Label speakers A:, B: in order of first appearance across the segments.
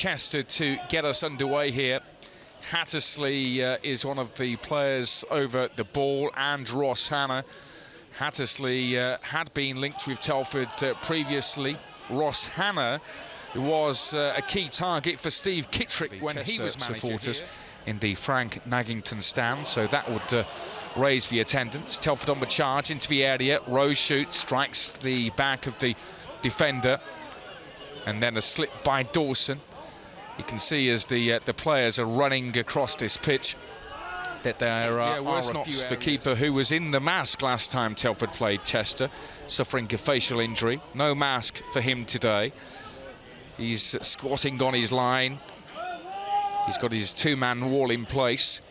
A: Chester to get us underway here. Hattersley is one of the players over the ball, and Ross Hannah. Hattersley had been linked with Telford previously. Ross Hannah was a key target for Steve Kittrick when he was supporters in the Frank Naggington stand, so that would raise the attendance. Telford on the charge into the area. Rose shoots, strikes the back of the defender, and then a slip by Dawson. You can see as the players are running across this pitch that there are not the keeper who was in the mask last time Telford played Chester, suffering a facial injury. No mask for him today. He's squatting on his line. He's got his two-man wall in place.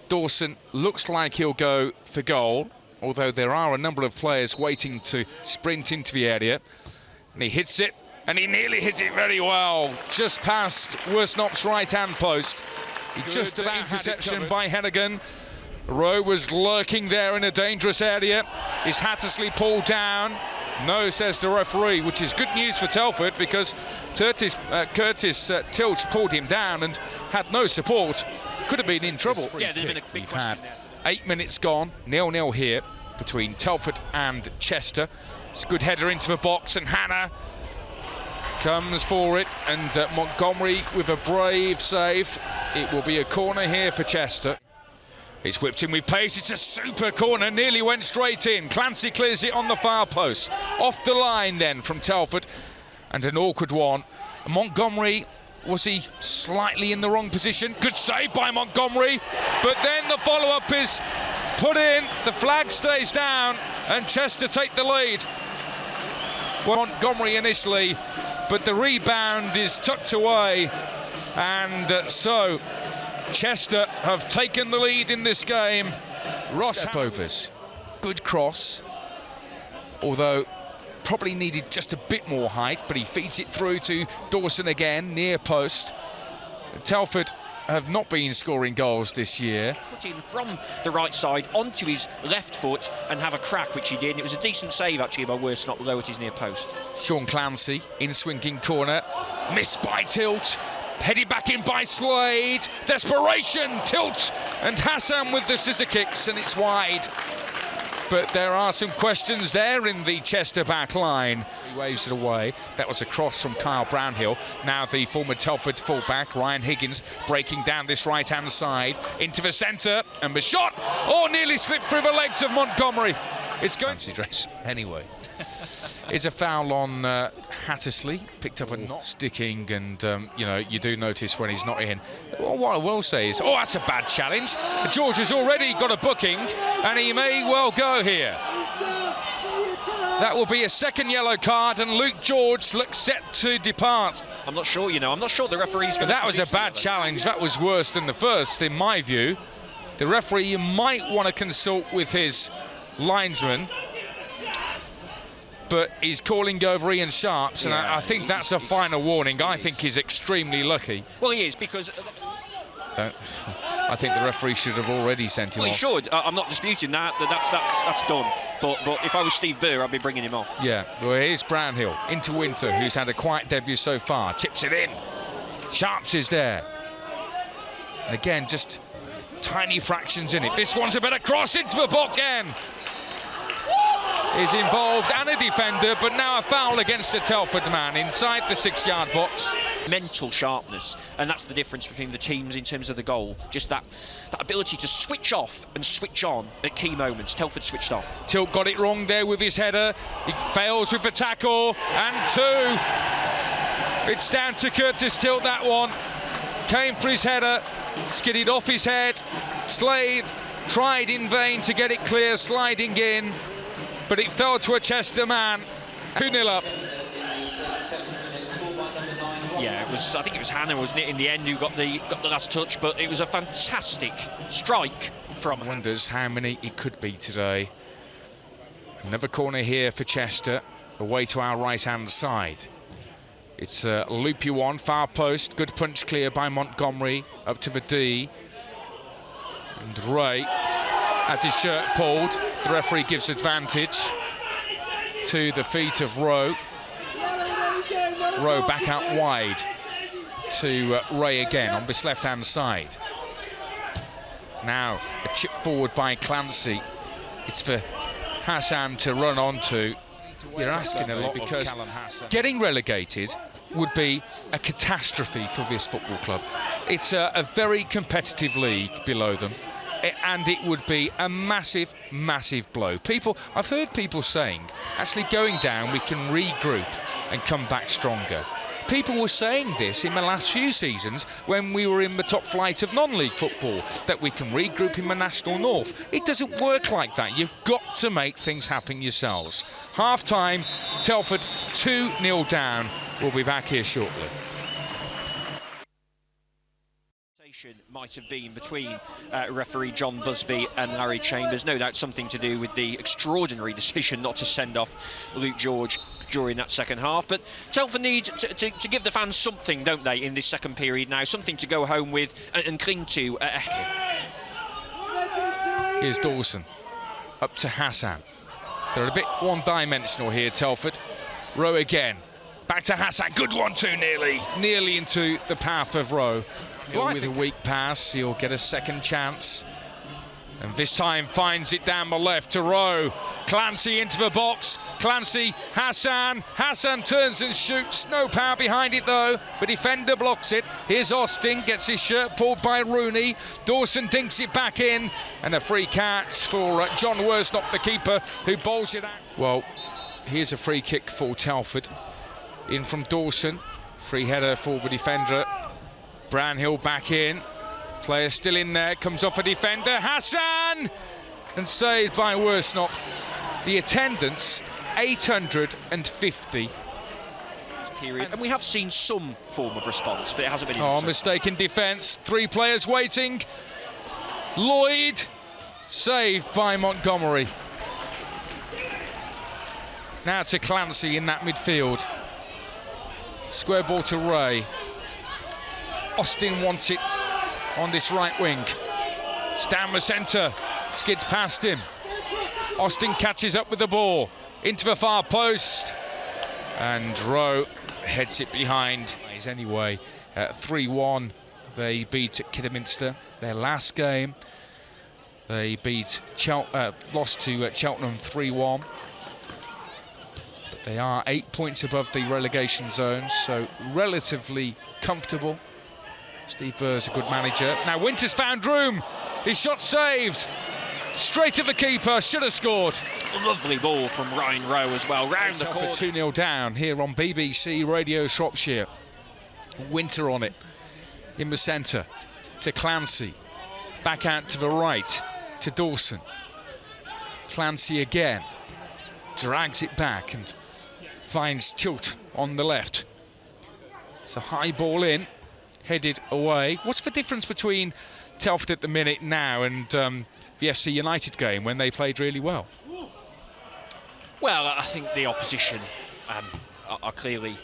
A: Dawson looks like he'll go for goal, although there are a number of players waiting to sprint into the area. And he hits it, and he nearly hits it very well, just past Worsnop's right-hand post. He just about interception by Hennigan. Rowe was lurking there in a dangerous area. Is Hattersley pulled down? No, says the referee, which is good news for Telford, because Curtis Tilch pulled him down and had no support. Could have been in trouble.
B: Yeah, there's been a big question there.
A: 8 minutes gone, 0-0 here between Telford and Chester. It's a good header into the box, and Hannah comes for it, and Montgomery with a brave save. It will be a corner here for Chester. It's whipped in with pace. It's a super corner, nearly went straight in. Clancy clears it on the far post. Off the line then from Telford, and an awkward one. Montgomery, was he slightly in the wrong position? Good save by Montgomery, but then the follow-up is put in. The flag stays down, and Chester take the lead. Montgomery initially, but the rebound is tucked away, and so Chester have taken the lead in this game. Ross Stepovers, good cross, although probably needed just a bit more height, but he feeds it through to Dawson again, near post. Telford have not been scoring goals this year.
B: Put in from the right side onto his left foot and have a crack, which he did. And it was a decent save actually by Worsnop, low at his near post.
A: Sean Clancy in swinging corner, missed by Tilt. Headed back in by Slade. Desperation, Tilt, and Hassan with the scissor kicks, and it's wide. But there are some questions there in the Chester back line. He waves it away. That was a cross from Kyle Brownhill. Now the former Telford fullback, Ryan Higgins, breaking down this right-hand side into the centre, and the shot, nearly slipped through the legs of Montgomery. It's going to dress anyway. It's a foul on Hattersley, picked up a not sticking, and you do notice when he's not in. Well, what I will say is, that's a bad challenge. George has already got a booking, and he may well go here. That will be a second yellow card, and Luke George looks set to depart.
B: I'm not sure, I'm not sure the referee's going to...
A: That was a bad challenge. That was worse than the first, in my view. The referee might want to consult with his linesman, but he's calling over Ian Sharps, and I think that's a final warning. I think he's extremely lucky.
B: Well, he is, because...
A: I think the referee should have already sent him off.
B: He should. I'm not disputing that. That's done. But if I was Steve Burr, I'd be bringing him off.
A: Yeah, well, here's Brownhill into Winter, who's had a quiet debut so far. Chips it in. Sharps is there. And again, just tiny fractions in it. This one's a better cross into the box again. Is involved and a defender, but now a foul against a Telford man inside the 6-yard box.
B: Mental sharpness, and that's the difference between the teams in terms of the goal. Just that ability to switch off and switch on at key moments. Telford switched off. Tilt
A: got it wrong there with his header. He fails with the tackle, and 2. It's down to Curtis Tilt, that one. Came for his header, skidded off his head. Slade tried in vain to get it clear, sliding in, but it fell to a Chester man. 2-0 up.
B: Yeah, it was. I think it was Hannah, wasn't it, in the end, who got the last touch. But it was a fantastic strike from Hannah.
A: Wonders how many it could be today. Another corner here for Chester, away to our right-hand side. It's a loopy one, far post. Good punch clear by Montgomery up to the D. And Ray has his shirt pulled. The referee gives advantage to the feet of Rowe. Rowe back out wide to Ray again on this left-hand side. Now a chip forward by Clancy. It's for Hassan to run onto. You're asking a lot because getting relegated would be a catastrophe for this football club. It's a very competitive league below them, and it would be a massive, massive blow. I've heard people saying, actually going down, we can regroup and come back stronger. People were saying this in the last few seasons when we were in the top flight of non-league football, that we can regroup in the National North. It doesn't work like that. You've got to make things happen yourselves. Half-time, Telford 2-0 down. We'll be back here shortly.
B: Might have been between referee John Busby and Larry Chambers. No doubt something to do with the extraordinary decision not to send off Luke George during that second half. But Telford need to give the fans something, don't they, in this second period now, something to go home with and cling to.
A: Here's Dawson, up to Hassan. They're a bit one-dimensional here, Telford. Rowe again, back to Hassan, good 1-2 nearly into the path of Rowe. With a weak pass, he'll get a second chance. And this time finds it down the left to Rowe. Clancy into the box. Clancy, Hassan. Hassan turns and shoots. No power behind it though. The defender blocks it. Here's Austin, gets his shirt pulled by Rooney. Dawson dinks it back in. And a free catch for John Worsnop, the keeper, who bowls it out. Well, here's a free kick for Telford. In from Dawson. Free header for the defender. Brownhill back in, player still in there, comes off a defender, Hassan! And saved by Worsnop. The attendance, 850.
B: Period. And we have seen some form of response, but it hasn't been
A: enough. Oh, mistaken defence, 3 players waiting. Lloyd, saved by Montgomery. Now to Clancy in that midfield. Square ball to Ray. Austin wants it on this right wing. It's down the centre, skids past him. Austin catches up with the ball into the far post, and Rowe heads it behind. Anyway, 3-1. They beat Kidderminster their last game. They beat lost to Cheltenham 3-1. But they are 8 points above the relegation zone, so relatively comfortable. Steve Burr's a good manager. Now Winters found room. His shot saved. Straight at the keeper. Should have scored.
B: Lovely ball from Ryan Rowe as well. Round the corner.
A: 2-0 down here on BBC Radio Shropshire. Winter on it. In the centre. To Clancy. Back out to the right. To Dawson. Clancy again. Drags it back and finds Tilt on the left. It's a high ball in. Headed away. What's the difference between Telford at the minute now and the A.F.C. United game when they played really well?
B: Well, I think the opposition are clearly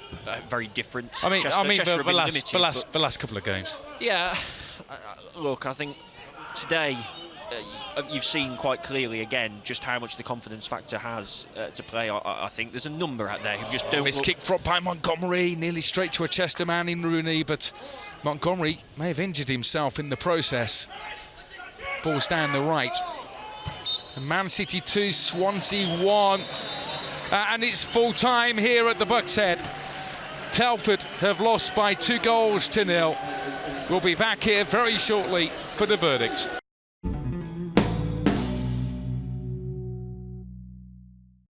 B: very different.
A: I mean, the last couple of games.
B: Yeah, look, I think today you've seen quite clearly again just how much the confidence factor has to play. I think there's a number out there who just don't.
A: Miss kick by Montgomery, nearly straight to a Chester man in Rooney, but Montgomery may have injured himself in the process. Ball's down the right. And Man City 2, Swansea 1. And it's full time here at the Bucks Head. Telford have lost by 2-0. We'll be back here very shortly for the verdict.